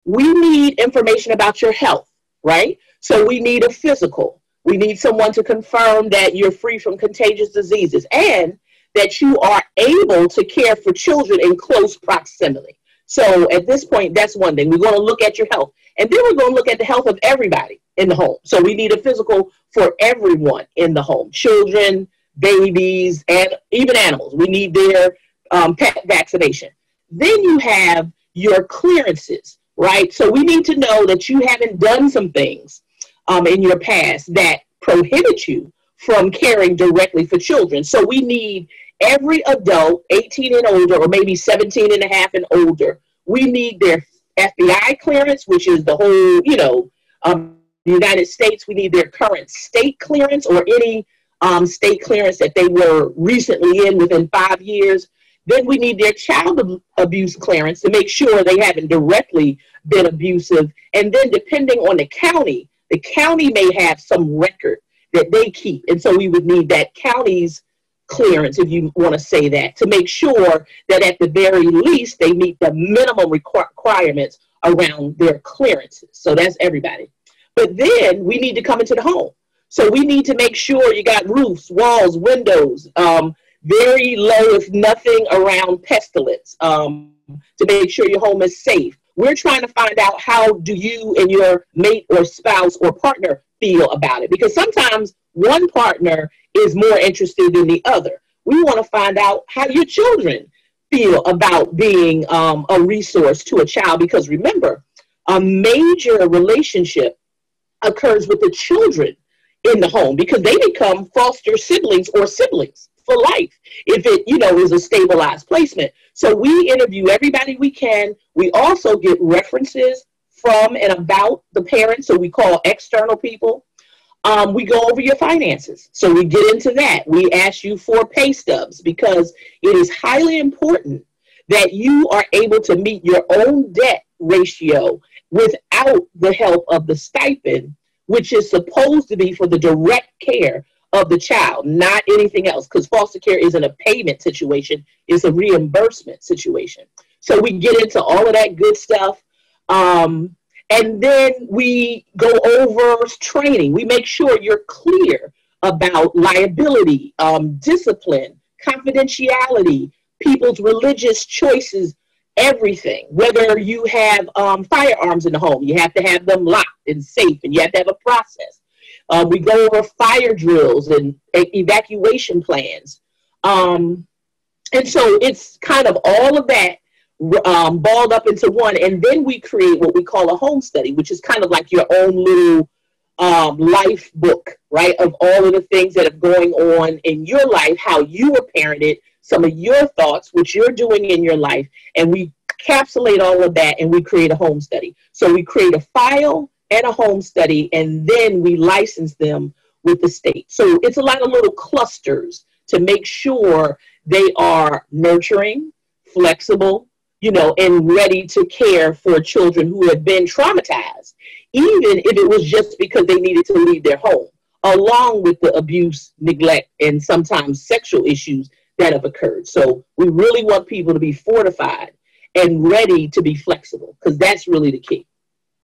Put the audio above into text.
we need information about your health, right? So we need a physical. We need someone to confirm that you're free from contagious diseases and that you are able to care for children in close proximity. So at this point, that's one thing. We're going to look at your health. And then we're going to look at the health of everybody in the home. So we need a physical for everyone in the home, children, babies, and even animals. We need their pet vaccination. Then you have your clearances, right? So we need to know that you haven't done some things in your past that prohibit you from caring directly for children. So we need every adult 18 and older, or maybe 17 and a half and older, we need their FBI clearance, which is the whole, United States. We need their current state clearance or any state clearance that they were recently in within 5 years. Then we need their child abuse clearance to make sure they haven't directly been abusive. And then depending on the county may have some record that they keep. And so we would need that county's clearance, if you want to say that, to make sure that at the very least they meet the minimum requirements around their clearances. So that's everybody. But then we need to come into the home. So we need to make sure you got roofs, walls, windows, very low, if nothing, around pestilence, to make sure your home is safe. We're trying to find out, how do you and your mate or spouse or partner feel about it? Because sometimes one partner is more interested than the other. We want to find out how your children feel about being a resource to a child, because remember, a major relationship occurs with the children in the home, because they become foster siblings or siblings for life if it, is a stabilized placement. So we interview everybody we can. We also get references from and about the parents, so we call external people. We go over your finances, so we get into that. We ask you for pay stubs, because it is highly important that you are able to meet your own debt ratio without the help of the stipend, which is supposed to be for the direct care of the child, not anything else, because foster care isn't a payment situation, it's a reimbursement situation. So we get into all of that good stuff. And then we go over training. We make sure you're clear about liability, discipline, confidentiality, people's religious choices, everything. Whether you have firearms in the home, you have to have them locked and safe, and you have to have a process. We go over fire drills and evacuation plans. And so it's kind of all of that balled up into one. And then we create what we call a home study, which is kind of like your own little life book, right? Of all of the things that are going on in your life, how you were parented, some of your thoughts, what you're doing in your life. And we encapsulate all of that, and we create a home study. So we create a file and a home study, and then we license them with the state. So it's a lot of little clusters to make sure they are nurturing, flexible, and ready to care for children who have been traumatized, even if it was just because they needed to leave their home, along with the abuse, neglect, and sometimes sexual issues that have occurred. So we really want people to be fortified and ready to be flexible, because that's really the key.